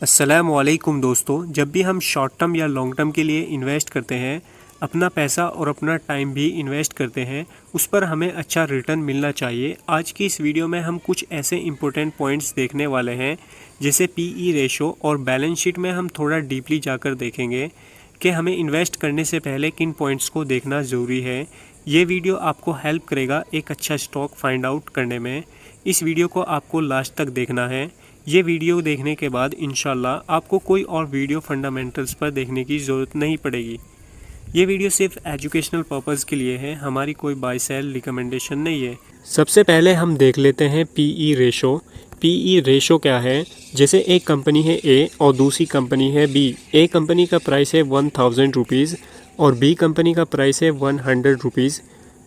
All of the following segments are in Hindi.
अस्सलामुअलैकुम दोस्तों, जब भी हम शॉर्ट टर्म या लॉन्ग टर्म के लिए इन्वेस्ट करते हैं, अपना पैसा और अपना टाइम भी इन्वेस्ट करते हैं, उस पर हमें अच्छा रिटर्न मिलना चाहिए। आज की इस वीडियो में हम कुछ ऐसे इंपॉर्टेंट पॉइंट्स देखने वाले हैं, जैसे पीई रेशो और बैलेंस शीट में हम थोड़ा डीपली जाकर देखेंगे कि हमें इन्वेस्ट करने से पहले किन पॉइंट्स को देखना ज़रूरी है। ये वीडियो आपको हेल्प करेगा एक अच्छा स्टॉक फाइंड आउट करने में। इस वीडियो को आपको लास्ट तक देखना है। ये वीडियो देखने के बाद इंशाल्लाह आपको कोई और वीडियो फंडामेंटल्स पर देखने की ज़रूरत नहीं पड़ेगी। ये वीडियो सिर्फ एजुकेशनल पर्पज़ के लिए है, हमारी कोई बाय सेल रिकमेंडेशन नहीं है। सबसे पहले हम देख लेते हैं पीई रेशो। पीई रेशो क्या है? जैसे एक कंपनी है ए और दूसरी कंपनी है बी। ए कंपनी का प्राइस है 1000 रुपीज़ और बी कंपनी का प्राइस है 100 रुपीज़।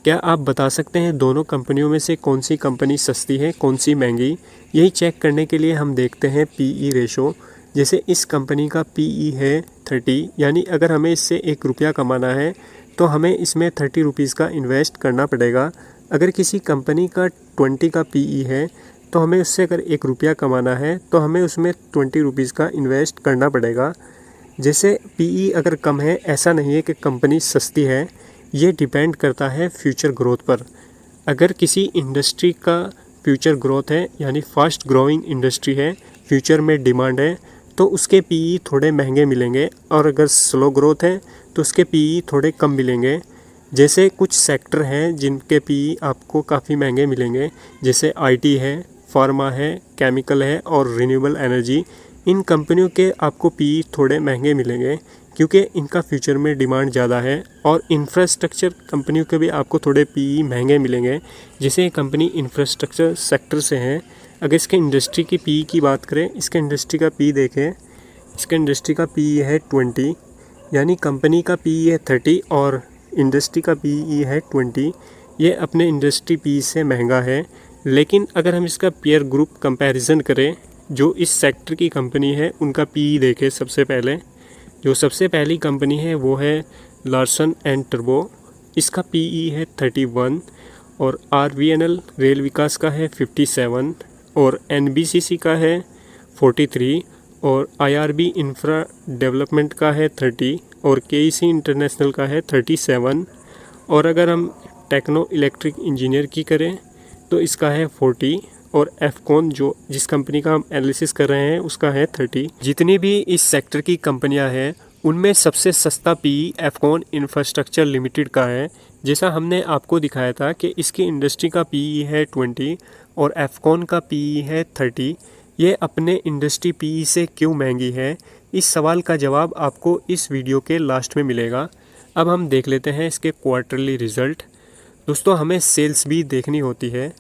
क्या आप बता सकते हैं दोनों कंपनियों में से कौन सी कंपनी सस्ती है, कौन सी महंगी? यही चेक करने के लिए हम देखते हैं पीई रेशो। जैसे इस कंपनी का पीई है 30, यानी अगर हमें इससे 1 रुपया कमाना है तो हमें इसमें 30 रुपीज़ का इन्वेस्ट करना पड़ेगा। अगर किसी कंपनी का 20 का पीई है तो हमें उससे अगर 1 रुपया कमाना है तो हमें उसमें 20 रुपीज़ का इन्वेस्ट करना पड़ेगा। जैसे पीई अगर कम है, ऐसा नहीं है कि कंपनी सस्ती है, ये डिपेंड करता है फ्यूचर ग्रोथ पर। अगर किसी इंडस्ट्री का फ्यूचर ग्रोथ है, यानी फास्ट ग्रोइंग इंडस्ट्री है, फ्यूचर में डिमांड है, तो उसके पीई थोड़े महंगे मिलेंगे, और अगर स्लो ग्रोथ है तो उसके पीई थोड़े कम मिलेंगे। जैसे कुछ सेक्टर हैं जिनके पीई आपको काफ़ी महंगे मिलेंगे, जैसे आईटी है, फार्मा है, केमिकल है और रिन्यूएबल एनर्जी। इन कंपनियों के आपको पीई थोड़े महंगे मिलेंगे क्योंकि इनका फ्यूचर में डिमांड ज़्यादा है। और इंफ्रास्ट्रक्चर कंपनियों के भी आपको थोड़े पीई महंगे मिलेंगे। जैसे ये कंपनी इंफ्रास्ट्रक्चर सेक्टर से है, अगर इसके इंडस्ट्री की पीई की बात करें, इसके इंडस्ट्री का पीई देखें, इसके इंडस्ट्री का पीई है 20, यानी कंपनी का पीई है 30 और इंडस्ट्री का पीई है 20। ये अपने इंडस्ट्री पीई से महंगा है। लेकिन अगर हम इसका पीयर ग्रुप कंपैरिजन करें, जो इस सेक्टर की कंपनी है उनका पीई देखें। सबसे पहले जो सबसे पहली कंपनी है वो है लार्सन एंड टर्बो। इसका पीई है 31 और आरवीएनएल रेल विकास का है 57 और एनबीसीसी का है 43 और आईआरबी इंफ्रा डेवलपमेंट का है 30 और केईसी इंटरनेशनल का है 37। और अगर हम टेक्नो इलेक्ट्रिक इंजीनियर की करें तो इसका है 40 और एफकॉन जो जिस कंपनी का हम एनालिसिस कर रहे हैं उसका है 30। जितनी भी इस सेक्टर की कंपनियां हैं उनमें सबसे सस्ता पीई एफकॉन इंफ्रास्ट्रक्चर लिमिटेड का है। जैसा हमने आपको दिखाया था कि इसकी इंडस्ट्री का पीई है 20 और एफकॉन का पीई है 30। ये अपने इंडस्ट्री पीई से क्यों महंगी है, इस सवाल का जवाब आपको इस वीडियो के लास्ट में मिलेगा। अब हम देख लेते हैं इसके क्वार्टरली रिज़ल्ट। दोस्तों, हमें सेल्स भी देखनी होती है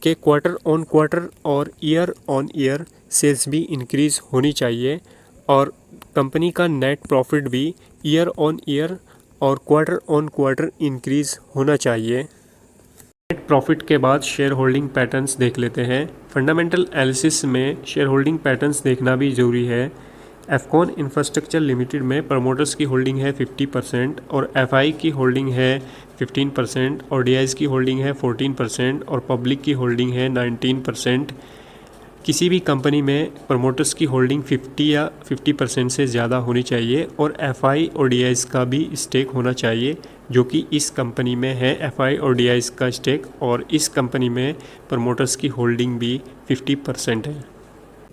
कि क्वार्टर ऑन क्वार्टर और ईयर ऑन ईयर सेल्स भी इंक्रीज़ होनी चाहिए, और कंपनी का नेट प्रॉफिट भी ईयर ऑन ईयर और क्वार्टर ऑन क्वार्टर इंक्रीज़ होना चाहिए। नेट प्रॉफिट के बाद शेयर होल्डिंग पैटर्न्स देख लेते हैं। फंडामेंटल एनालिसिस में शेयर होल्डिंग पैटर्न्स देखना भी ज़रूरी है। एफकॉन इंफ्रास्ट्रक्चर लिमिटेड में प्रमोटर्स की होल्डिंग है 50% और एफआई की होल्डिंग है 15% और डीआईज की होल्डिंग है 14% और पब्लिक की होल्डिंग है 19%। किसी भी कंपनी में प्रमोटर्स की होल्डिंग 50 या 50% से ज़्यादा होनी चाहिए और एफआई और डीआईज का भी स्टेक होना चाहिए, जो कि इस कंपनी में है एफआई और डीआईज का स्टेक, और इस कंपनी में प्रमोटर्स की होल्डिंग भी 50% है।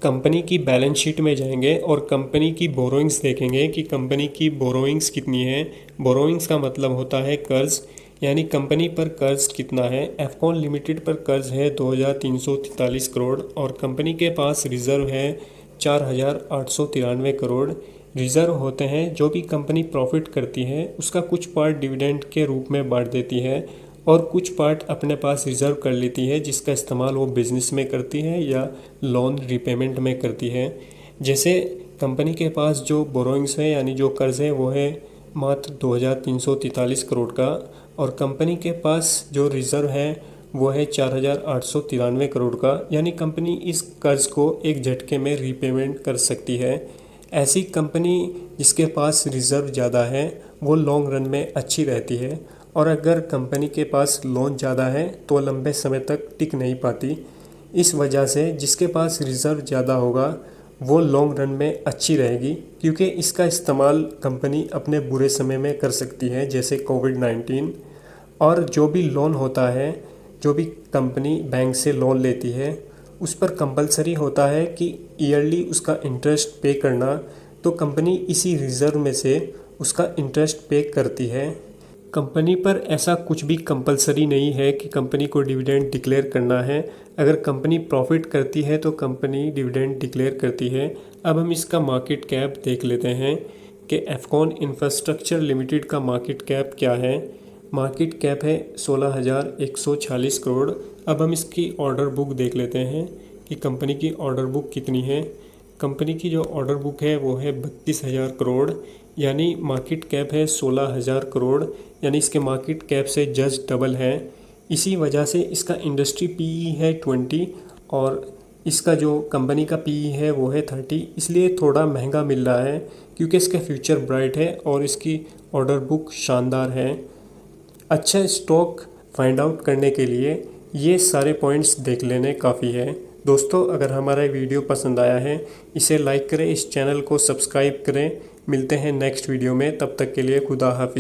कंपनी की बैलेंस शीट में जाएंगे और कंपनी की बोरोइंग्स देखेंगे कि कंपनी की बोरोइंग्स कितनी है। बोरोइंग्स का मतलब होता है कर्ज, यानी कंपनी पर कर्ज कितना है। एफकॉन लिमिटेड पर कर्ज है 2343 करोड़ और कंपनी के पास रिज़र्व है 4893 करोड़। रिज़र्व होते हैं जो भी कंपनी प्रॉफिट करती है उसका कुछ पार्ट डिविडेंड के रूप में बांट देती है और कुछ पार्ट अपने पास रिज़र्व कर लेती है, जिसका इस्तेमाल वो बिज़नेस में करती है या लोन रिपेमेंट में करती है। जैसे कंपनी के पास जो बोरोइंग्स है यानी जो कर्ज़ है वो है मात्र 2343 करोड़ का, और कंपनी के पास जो रिज़र्व है वो है 4893 करोड़ का, यानी कंपनी इस कर्ज़ को एक झटके में रीपेमेंट कर सकती है। ऐसी कंपनी जिसके पास रिज़र्व ज़्यादा है वो लॉन्ग रन में अच्छी रहती है, और अगर कंपनी के पास लोन ज़्यादा है तो लंबे समय तक टिक नहीं पाती। इस वजह से जिसके पास रिज़र्व ज़्यादा होगा वो लॉन्ग रन में अच्छी रहेगी, क्योंकि इसका इस्तेमाल कंपनी अपने बुरे समय में कर सकती है, जैसे कोविड-19। और जो भी लोन होता है, जो भी कंपनी बैंक से लोन लेती है, उस पर कंपलसरी होता है कि ईयरली उसका इंटरेस्ट पे करना। तो कंपनी इसी रिज़र्व में से उसका इंटरेस्ट पे करती है। कंपनी पर ऐसा कुछ भी कंपलसरी नहीं है कि कंपनी को डिविडेंड डिक्लेयर करना है। अगर कंपनी प्रॉफिट करती है तो कंपनी डिविडेंड डिक्लेयर करती है। अब हम इसका मार्केट कैप देख लेते हैं कि एफकॉन इंफ्रास्ट्रक्चर लिमिटेड का मार्केट कैप क्या है। मार्केट कैप है 16,146 करोड़। अब हम इसकी ऑर्डर बुक देख लेते हैं कि कंपनी की ऑर्डर बुक कितनी है। कंपनी की जो ऑर्डर बुक है वो है 32,000 करोड़, यानी मार्केट कैप है 16,000 करोड़, यानी इसके मार्केट कैप से जस्ट डबल है। इसी वजह से इसका इंडस्ट्री पीई है 20 और इसका जो कंपनी का पीई है वो है 30, इसलिए थोड़ा महंगा मिल रहा है क्योंकि इसका फ्यूचर ब्राइट है और इसकी ऑर्डर बुक शानदार है। अच्छा स्टॉक फाइंड आउट करने के लिए ये सारे पॉइंट्स देख लेने काफ़ी है। दोस्तों, अगर हमारा वीडियो पसंद आया है इसे लाइक करें, इस चैनल को सब्सक्राइब करें। मिलते हैं नेक्स्ट वीडियो में, तब तक के लिए खुदा हाफिज़।